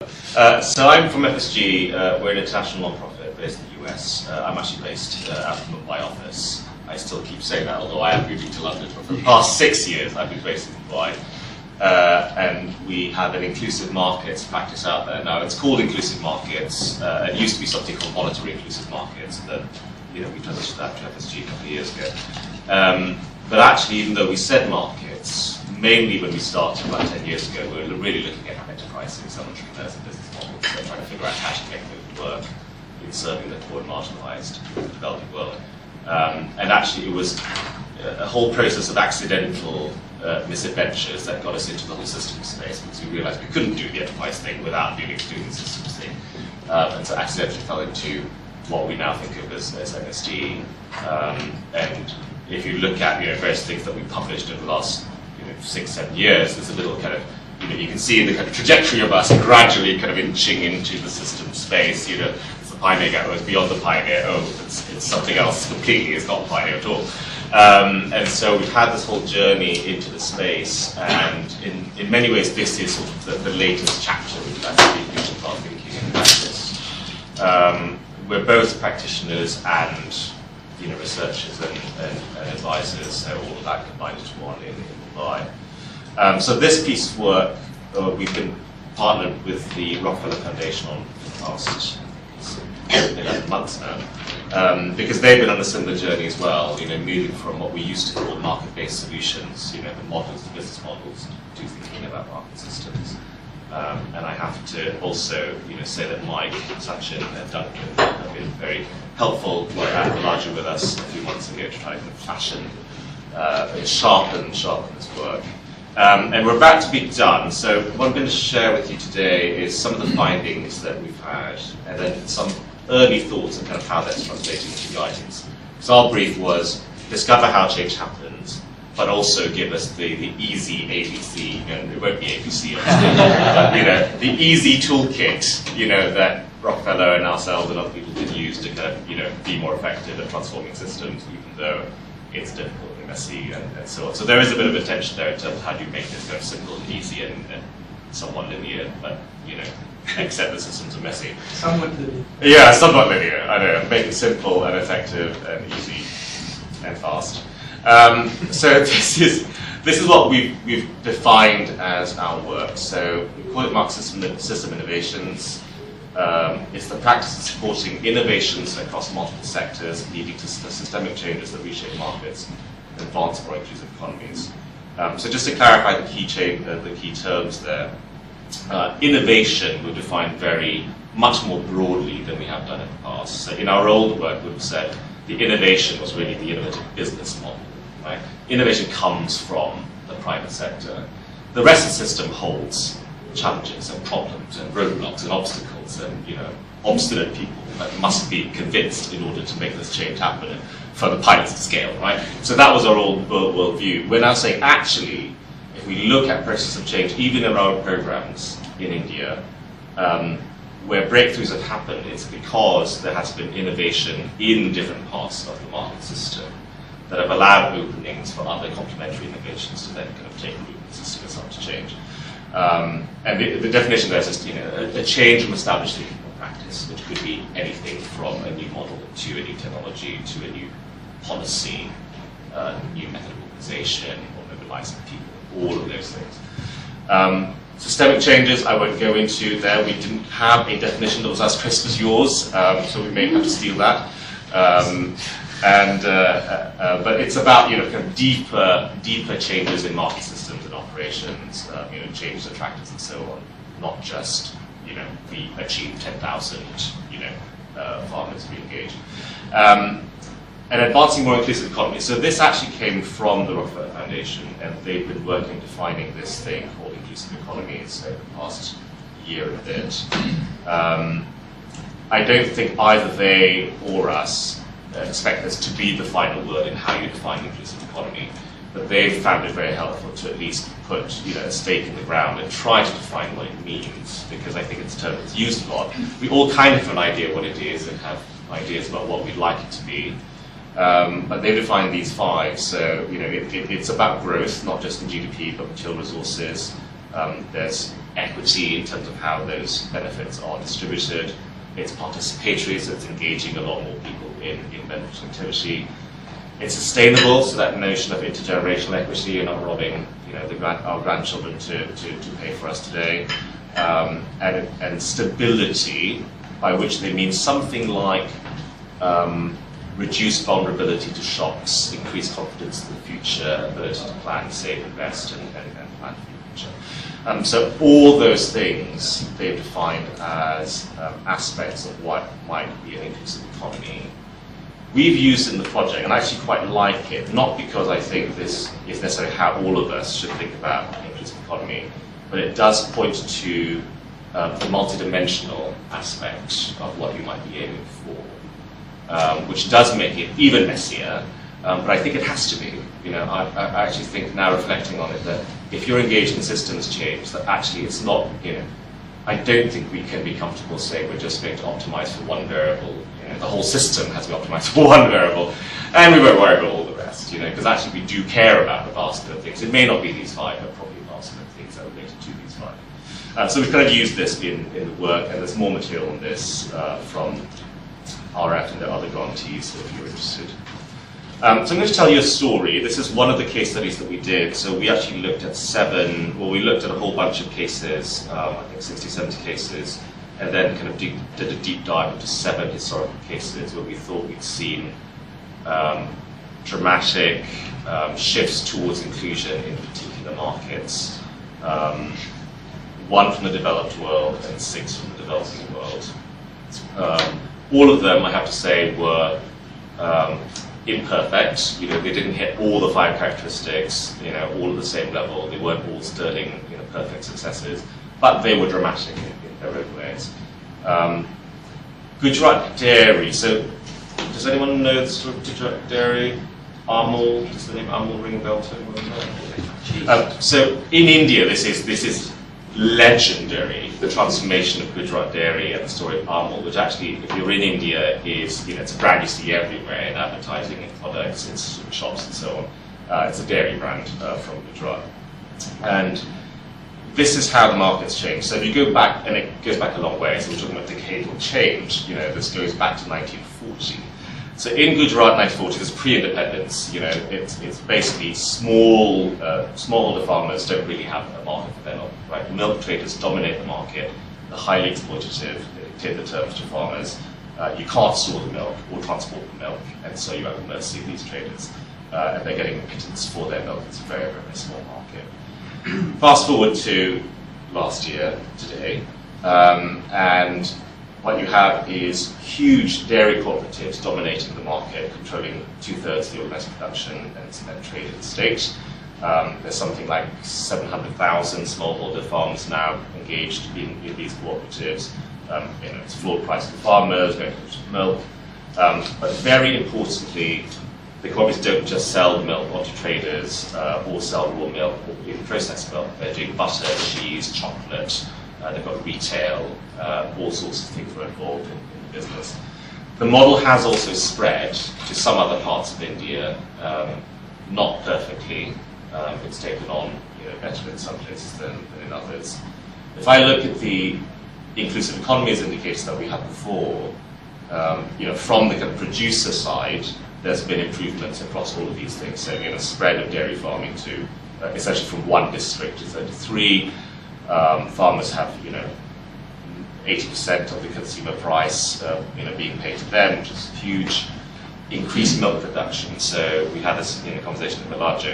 So I'm from FSG. We're an international non-profit based in the US. I'm actually based out of the Mumbai office. I still keep saying that, although I am moving to London. But for the past 6 years, I've been based in Mumbai. And we have an inclusive markets practice out there. Now, it's called inclusive markets. It used to be something called monetary inclusive markets. That, we transitioned that to FSG a couple of years ago. But actually, even though we said markets, mainly when we started about 10 years ago, we were really looking at enterprises, some entrepreneurs and business models, and trying to figure out how to make those work in serving the poor and marginalized in the developing world. And actually, it was a whole process of accidental misadventures that got us into the whole systems space, because we realized we couldn't do the enterprise thing without doing the systems thing. And so accidentally fell into what we now think of as MSD. And if you look at various things that we published over the last 6-7 years, there's a little kind of, you can see the kind of trajectory of us gradually kind of inching into the system space. It's the pioneer, it's beyond the pioneer. It's something else completely. It's not pioneer at all. And so we've had this whole journey into the space, and in many ways, this is sort of the latest chapter with future path thinking and practice. We're both practitioners and researchers and advisors, so all of that combined into one in Mumbai. So this piece of work, we've been partnered with the Rockefeller Foundation on for the past 11 months now, because they've been on a similar journey as well, moving from what we used to call market-based solutions, the models, the business models, to thinking about market systems. And I have to also, say that Mike, Sachin, and Duncan have been very helpful at Bellagio with us a few months ago to try to fashion, sharpen this work. And we're about to be done. So what I'm going to share with you today is some of the findings that we've had, and then some early thoughts on kind of how that's translating into guidance. So our brief was discover how change happens, but also give us the easy ABC, it won't be ABC, but the easy toolkit, that Rockefeller and ourselves and other people can use to kind of, be more effective at transforming systems, even though it's difficult and messy and so on. So there is a bit of a tension there in terms of how do you make this kind of simple and easy and somewhat linear, but, except the systems are messy. Somewhat linear. Yeah, somewhat linear, I know. Make it simple and effective and easy and fast. So this is what we've defined as our work. So we call it Marxist system innovations. It's the practice of supporting innovations across multiple sectors, leading to systemic changes that reshape markets and advance more inclusive economies. So just to clarify the key terms there, innovation we define very much more broadly than we have done in the past. So in our old work, we would have said the innovation was really the innovative business model. Right? Innovation comes from the private sector. The rest of the system holds challenges and problems and roadblocks and obstacles and obstinate people that must be convinced in order to make this change happen for the pilots to scale, right? So that was our old world view. We're now saying actually, if we look at process of change, even in our programs in India, where breakthroughs have happened, it's because there has been innovation in different parts of the market system that have allowed openings for other complementary innovations to then kind of take root in the system and start to change. And the definition there is just a change from established thinking or practice, which could be anything from a new model to a new technology to a new policy, new method of organization, or mobilizing people, all of those things. Systemic changes I won't go into there. We didn't have a definition that was as crisp as yours, so we may have to steal that. But it's about kind of deeper changes in market systems and operations, changes in tractors and so on, not just we achieved 10,000 farmers re-engaged. And advancing more inclusive economies. So this actually came from the Rockefeller Foundation, and they've been working defining this thing called inclusive economies over the past year and a bit. I don't think either they or us expect this to be the final word in how you define inclusive economy, but they've found it very helpful to at least put a stake in the ground and try to define what it means, because I think it's a term that's used a lot. We all kind of have an idea what it is and have ideas about what we'd like it to be. But they've defined these 5, so it's about growth, not just in GDP, but material resources. There's equity in terms of how those benefits are distributed. It's participatory, so it's engaging a lot more people in beneficial activity. It's sustainable, so that notion of intergenerational equity, you're not robbing our grandchildren to pay for us today. And stability, by which they mean something like reduced vulnerability to shocks, increased confidence in the future, ability to plan, save, invest, and plan for the future. So all those things they've defined as aspects of what might be an inclusive economy. We've used in the project, and I actually quite like it, not because I think this is necessarily how all of us should think about an inclusive economy, but it does point to the multidimensional aspect of what you might be aiming for. Which does make it even messier, but I think it has to be. I actually think now reflecting on it that if you're engaged in systems change, that actually it's not, I don't think we can be comfortable saying we're just going to optimize for one variable. The whole system has to be optimized for one variable, and we won't worry about all the rest, because actually we do care about the basket of things. It may not be these five, but probably a basket of things that are related to these five. So we've kind of used this in the work, and there's more material on this from RF and the other grantees if you're interested. So I'm going to tell you a story. This is one of the case studies that we did. So we actually looked at we looked at a whole bunch of cases, I think 60, 70 cases, and then kind of did a deep dive into 7 historical cases where we thought we'd seen dramatic shifts towards inclusion in particular markets. 1 from the developed world and 6 from the developing world. All of them, I have to say, were imperfect. They didn't hit all the 5 characteristics, all at the same level. They weren't all sterling, perfect successes, but they were dramatic in their own ways. Gujarat Dairy. So, does anyone know the story of Gujarat Dairy? Amul. Does the name Amul ring a bell to anyone? So, in India, this is legendary, the transformation of Gujarat Dairy and the story of Amul, which actually, if you're in India, is it's a brand you see everywhere in advertising and products, it's shops and so on. It's a dairy brand from Gujarat. And this is how the market's changed. So if you go back, and it goes back a long way, so we're talking about decadal change, this goes back to 1940. So in Gujarat, 1940, this pre-independence, it's basically smallholder farmers don't really have a market for their milk, right? The milk traders dominate the market. They're highly exploitative. They dictate the terms to farmers. You can't store the milk or transport the milk, and so you're at the mercy of these traders. And they're getting a pittance for their milk. It's a very, very small market. Fast forward to last year, today, and what you have is huge dairy cooperatives dominating the market, controlling 2/3 of the organised production and trade in the state. There's something like 700,000 smallholder farms now engaged in these cooperatives. It's floor price for farmers, no milk. But very importantly, the cooperatives don't just sell milk onto traders or sell raw milk or even processed milk. They're doing butter, cheese, chocolate. They've got retail, all sorts of things are involved in the business. The model has also spread to some other parts of India, not perfectly. It's taken on better in some places than in others. If I look at the inclusive economies indicators that we had before, from the kind of producer side, there's been improvements across all of these things. So, spread of dairy farming to essentially from 1 district to 33. Farmers have, 80% of the consumer price, being paid to them, which is huge. Increased milk production. So we had this conversation with Bellagio.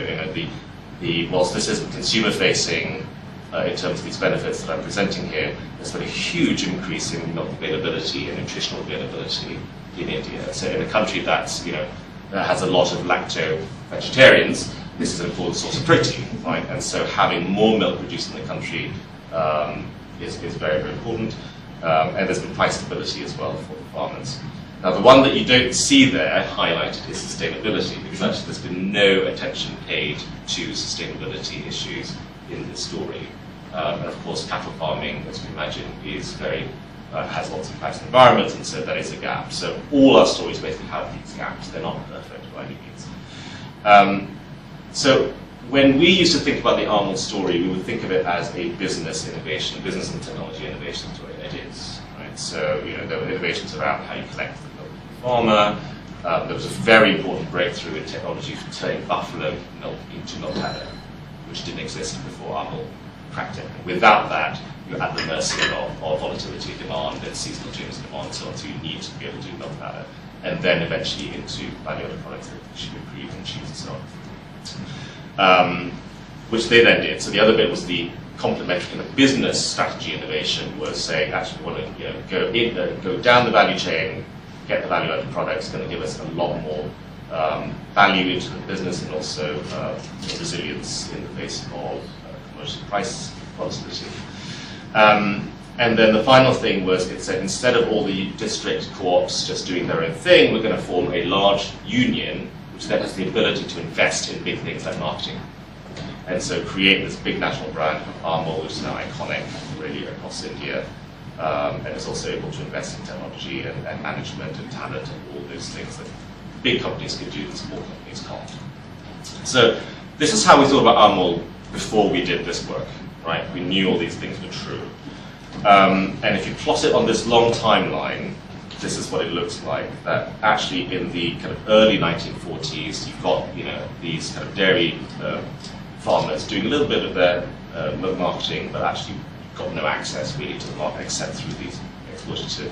Whilst this isn't consumer-facing in terms of these benefits that I'm presenting here, there's been a huge increase in milk availability and nutritional availability in India. So in a country that's, that has a lot of lacto-vegetarians, this is an important source of protein, right? And so having more milk produced in the country is very, very important. And there's been price stability as well for the farmers. Now, the one that you don't see there highlighted is sustainability, because actually there's been no attention paid to sustainability issues in this story. And of course, cattle farming, as you can imagine, is has lots of impacts on the environment, and so that is a gap. So all our stories basically have these gaps. They're not perfect by any means. So when we used to think about the Arnold story, we would think of it as a business innovation, business and technology innovation story. It is, right? So, there were innovations around how you collect the milk from the farmer. There was a very important breakthrough in technology for turning buffalo milk into milk powder, which didn't exist before Arnold cracked it. And without that, you're at the mercy of volatility of demand and seasonal changes in demand and so on. So you need to be able to do milk powder, and then eventually into value-added products like sugar, cream, and cheese and so on. Which they then did. So the other bit was the complementary kind of business strategy innovation, was saying, actually, we want to go down the value chain, get the value-added products, going to give us a lot more value into the business, and also resilience in the face of commodity price volatility. And then the final thing was, it said, instead of all the district co-ops just doing their own thing, we're going to form a large union, which then has the ability to invest in big things like marketing. And so create this big national brand of Armour, which is now iconic really across India. And it's also able to invest in technology and management and talent and all those things that big companies can do that small companies can't. So this is how we thought about Armour before we did this work, right? We knew all these things were true. And if you plot it on this long timeline, this is what it looks like. That actually in the kind of early 1940s, you've got these kind of dairy farmers doing a little bit of their milk marketing, but actually got no access really to the market except through these exploitative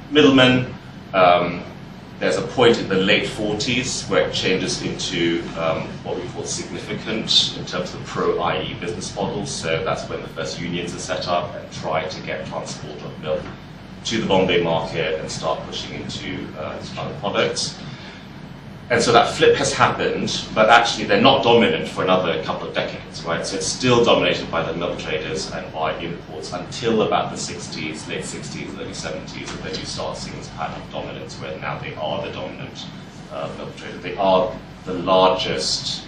middlemen. There's a point in the late 40s where it changes into what we call significant in terms of pro-IE business models. So that's when the first unions are set up and try to get transport of milk to the Bombay market and start pushing into other products. And so that flip has happened, but actually they're not dominant for another couple of decades, right? So it's still dominated by the milk traders and by imports until about the 60s, late 60s, early 70s, and then you start seeing this pattern of dominance where now they are the dominant milk trader. They are the largest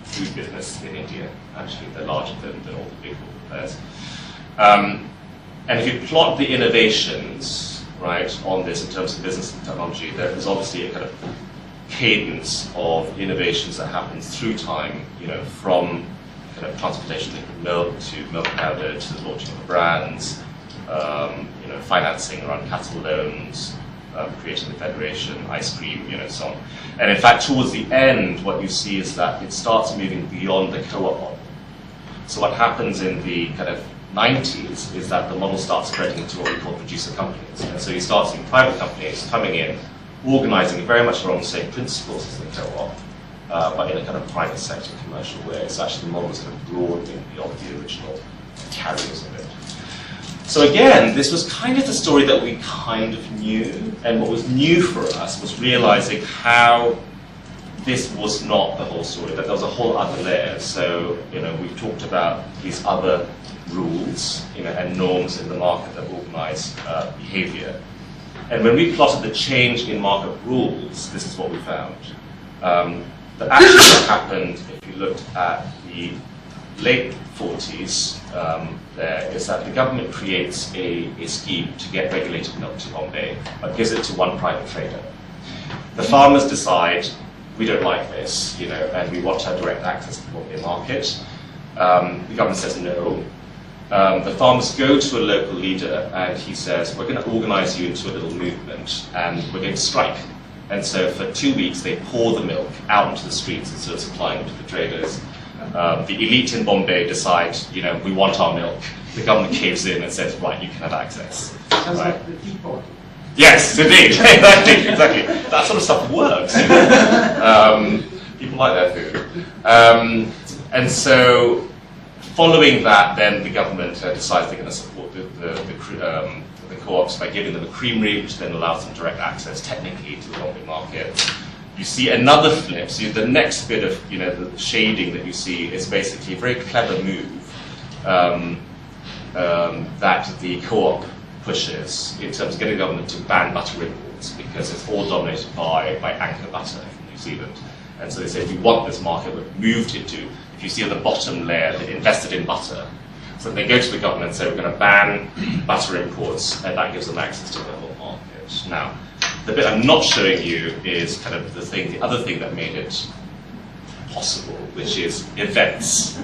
food business in India, actually. They're larger than all the big corporate players. And if you plot the innovations, right, on this in terms of business and technology, there is obviously a kind of cadence of innovations that happens through time, from kind of transportation of milk to milk powder to the launching of brands, financing around cattle loans, creating the federation, ice cream, so on. And in fact, towards the end, what you see is that it starts moving beyond the co-op model. So what happens in the kind of 90s is that the model starts spreading into what we call producer companies. And so you start seeing private companies coming in, organising very much along the same principles as the co-op, but in a kind of private sector commercial way. So actually the model is kind of broadening beyond the original carriers of it. So again, this was kind of the story that we kind of knew, and what was new for us was realising how this was not the whole story, that there was a whole other layer. So, we've talked about these other rules, and norms in the market that organise behaviour. And when we plotted the change in market rules, this is what we found. That actually what happened, if you looked at the late 40s, there is that the government creates a scheme to get regulated milk to Bombay, but gives it to one private trader. The farmers decide, we don't like this, and we want to have direct access to the Bombay market. The government says no. The farmers go to a local leader and he says, we're going to organise you into a little movement and we're going to strike. And so for 2 weeks they pour the milk out into the streets instead of supplying it to the traders. The elite in Bombay decide, we want our milk. The government caves in and says, right, you can have access. Sounds right? like the tea party. Yes, indeed. exactly. That sort of stuff works. People like their food. And so following that, then the government decides they're going to support the co-ops by giving them a creamery, which then allows them direct access technically to the Bombay market. You see another flip. So the next bit of the shading that you see is basically a very clever move that the co-op pushes in terms of getting the government to ban butter imports, because it's all dominated by Anchor butter from New Zealand. And so they say, if you want this market, we've moved it to, if you see at the bottom layer, they invested in butter. So they go to the government and say, we're going to ban butter imports, and that gives them access to the whole market. Now, the bit I'm not showing you is kind of the other thing that made it possible, which is events,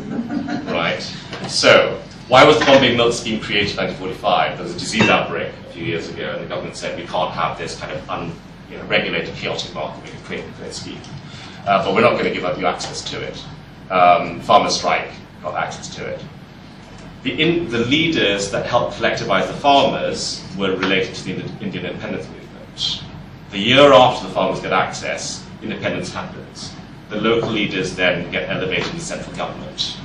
right? So, why was the Bombay Milk Scheme created in 1945? There was a disease outbreak a few years ago, and the government said we can't have this kind of unregulated, chaotic market. We can create a scheme, but we're not going to give up you access to it. Farmers' strike got access to it. The leaders that helped collectivize the farmers were related to the Indian independence movement. The year after the farmers get access, independence happens. The local leaders then get elevated to central government.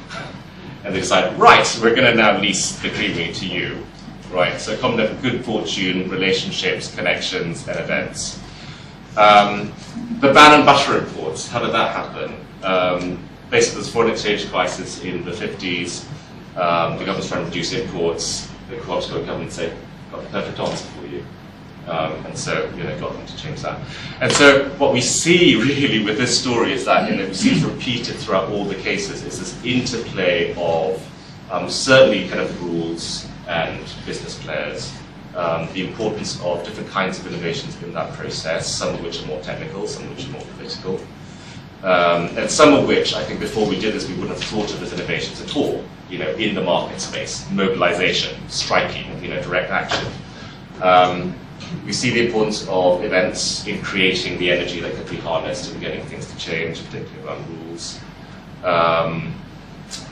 And they decide, right, we're going to now lease the creamery to you. Right, so a combination of good fortune, relationships, connections, and events. The ban on butter imports, how did that happen? Basically, there's a foreign exchange crisis in the 50s. The government's trying to reduce imports. The cooperative government said, got the perfect answer for you. And so, got them to change that. And so, what we see really with this story is that, we see it repeated throughout all the cases, is this interplay of certainly kind of rules and business players, the importance of different kinds of innovations in that process, some of which are more technical, some of which are more political, and some of which, I think before we did this, we wouldn't have thought of as innovations at all, in the market space, mobilization, striking, direct action. We see the importance of events in creating the energy that could be harnessed and getting things to change, particularly around rules.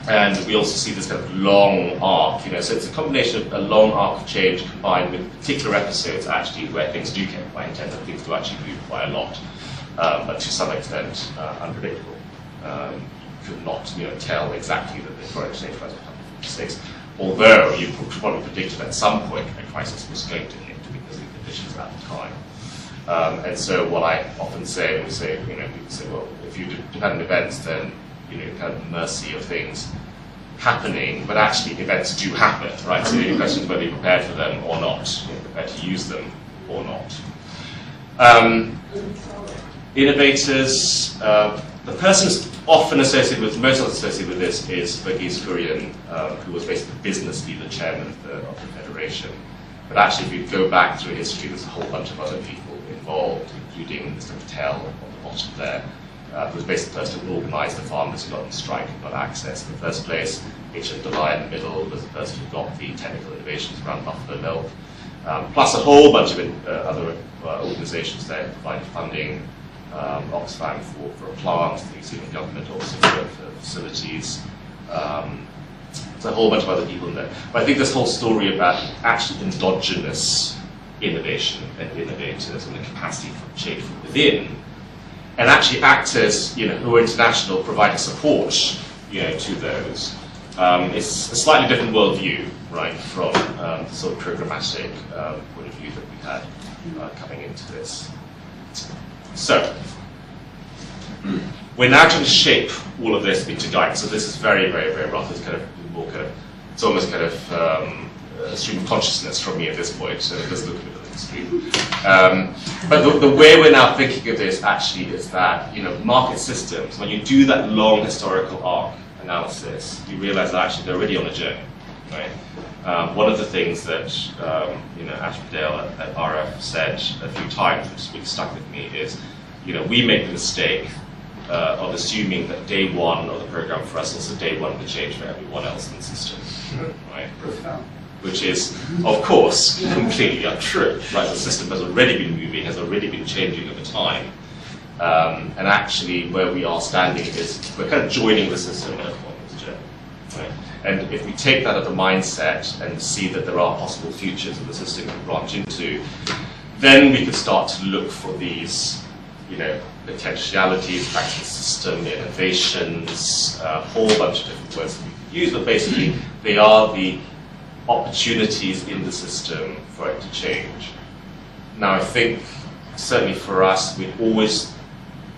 And we also see this kind of long arc, so it's a combination of a long arc of change combined with particular episodes actually where things do get quite intense and things do actually move quite a lot, but to some extent unpredictable. Could not tell exactly that the foreign exchange crisis happened in 1946, although you could probably predicted at some point a crisis was going to hit because of the conditions at the time. And so what I often say, people say, well, if you depend on events, then kind of mercy of things happening, but actually events do happen, right? So the question is whether you're prepared for them or not, prepared to use them or not. Innovators, the person who's often associated with, most often associated with this is Verghese Kurian, who was basically the business leader, chairman of the Federation. But actually, if you go back through history, there's a whole bunch of other people involved, including Mr. Patel on the bottom there, who was basically the person who organised the farmers who got on strike and got access in the first place. H.M. Delay in the middle was the person who got the technical innovations around buffalo milk, plus a whole bunch of other organisations there provided funding, Oxfam for a plant, the New Zealand government also for facilities. There's a whole bunch of other people in there. But I think this whole story about actually endogenous innovation and innovators and the capacity for change from within, and actually actors, who are international, providing support, to those. It's a slightly different worldview, right, from the sort of programmatic point of view that we had coming into this. So, we're now trying to shape all of this into guidance. So this is very, very, very rough. It's kind of more kind of, it's almost kind of a stream of consciousness from me at this point. So it does look a bit like a stream. But the way we're now thinking of this actually is that market systems, when you do that long historical arc analysis, you realize that actually they're already on a journey, right? One of the things that Ashbedale at RF said a few times, which really stuck with me, is we make the mistake of assuming that day one of the program for us is the day one of the change for everyone else in the system, right? Which is, of course, completely untrue, right? The system has already been moving, has already been changing over time, and actually where we are standing is we're kind of joining the system at a point of this journey, right? And if we take that as a mindset and see that there are possible futures that the system can branch into, then we can start to look for these, potentialities, back to the system, innovations, a whole bunch of different words that we could use, but basically they are the opportunities in the system for it to change. Now I think, certainly for us, we've always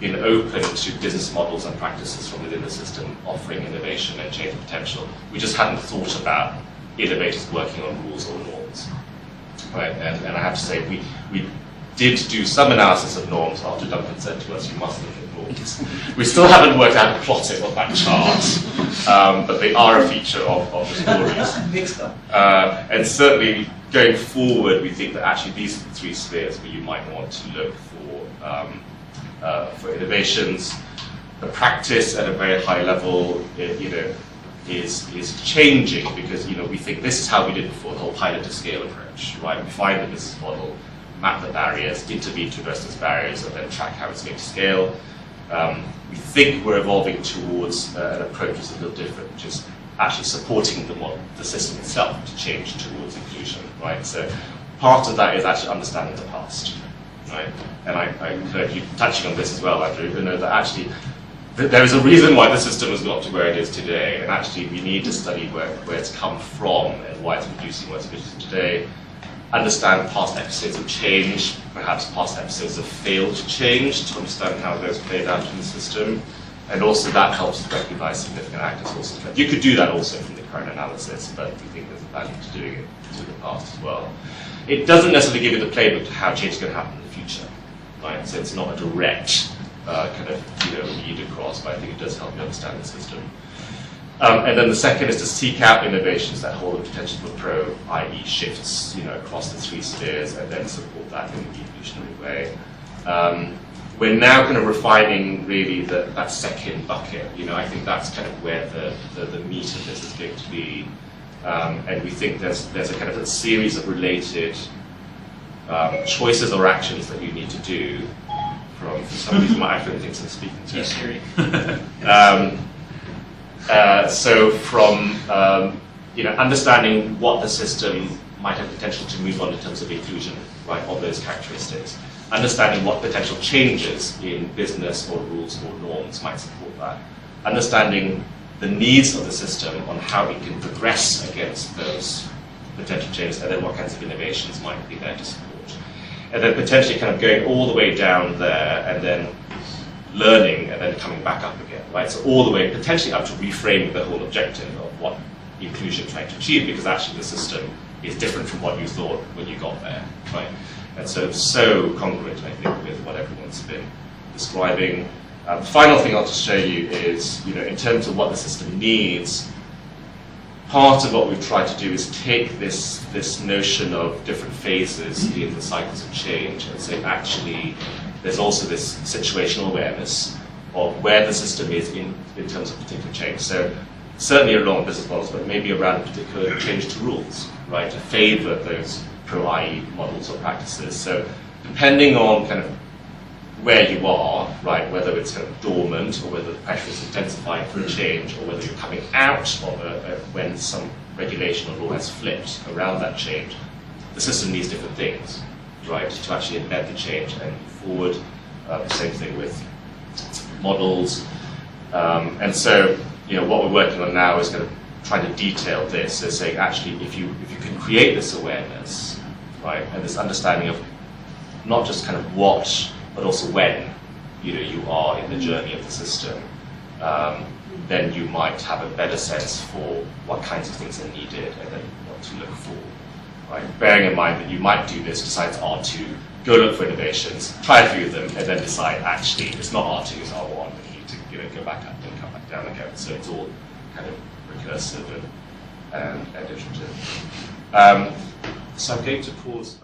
been open to business models and practices from within the system offering innovation and change potential. We just hadn't thought about innovators working on rules or norms. Right? And I have to say, we did do some analysis of norms after Duncan said to us, you must look at norms. We still haven't worked out how to plot it on that chart, but they are a feature of the stories. Mixed up. And certainly, going forward, we think that actually these are the three spheres where you might want to look for innovations. the practice at a very high level, is changing because we think this is how we did before, the whole pilot to scale approach, right? We find the business model, map the barriers, intervene to address those barriers, and then track how it's going to scale. We think we're evolving towards an approach that's a little different, which is actually supporting the system itself to change towards inclusion, right? So part of that is actually understanding the past, right? And I heard you touching on this as well, Andrew, that actually there is a reason why the system has got to where it is today, and actually we need to study where it's come from and why it's producing what it's producing today. Understand past episodes of change, perhaps past episodes have failed to change, to understand how those played out in the system, and also that helps to recognize significant actors also. You could do that also from the current analysis, but we think there's a value to doing it through the past as well. It doesn't necessarily give you the playbook to how change is going to happen in the future, right? So it's not a direct kind of lead across, but I think it does help you understand the system. And then the second is to seek out innovations that hold the potential for pro, i.e. shifts across the three spheres, and then support that in a devolutionary way. We're now kind of refining really that second bucket. I think that's kind of where the meat of this is going to be. And we think there's a kind of a series of related choices or actions that you need to do from somebody who might actually thinks I'm speaking to. Yes, Siri. So from understanding what the system might have potential to move on in terms of inclusion, right, of those characteristics, understanding what potential changes in business or rules or norms might support that, understanding the needs of the system on how it can progress against those potential changes, and then what kinds of innovations might be there to support. And then potentially kind of going all the way down there and then learning and then coming back up again, right? So all the way potentially up to reframing the whole objective of what inclusion you're trying to achieve, because actually the system is different from what you thought when you got there, right? And so congruent, I think, with what everyone's been describing. The final thing I'll just show you is, in terms of what the system needs, part of what we've tried to do is take this notion of different phases in the cycles of change and say, actually, there's also this situational awareness of where the system is in terms of particular change. So certainly along business models, but maybe around particular change to rules, right, to favor those pro-IE models or practices. So depending on kind of where you are, right, whether it's kind of dormant or whether the pressure is intensifying for a change, or whether you're coming out of when some regulation or law has flipped around that change, the system needs different things, right, to actually embed the change and move forward. The same thing with models. And so, what we're working on now is kind of trying to detail this. So saying, actually, if you can create this awareness, right, and this understanding of not just kind of what, but also when, you are in the journey of the system, then you might have a better sense for what kinds of things are needed and then what to look for, right? Bearing in mind that you might do this, decide it's R2, go look for innovations, try a few of them, and then decide, actually, it's not R2, it's R1, and you need to go back up and come back down again. So it's all kind of recursive and iterative. So I'm going to pause.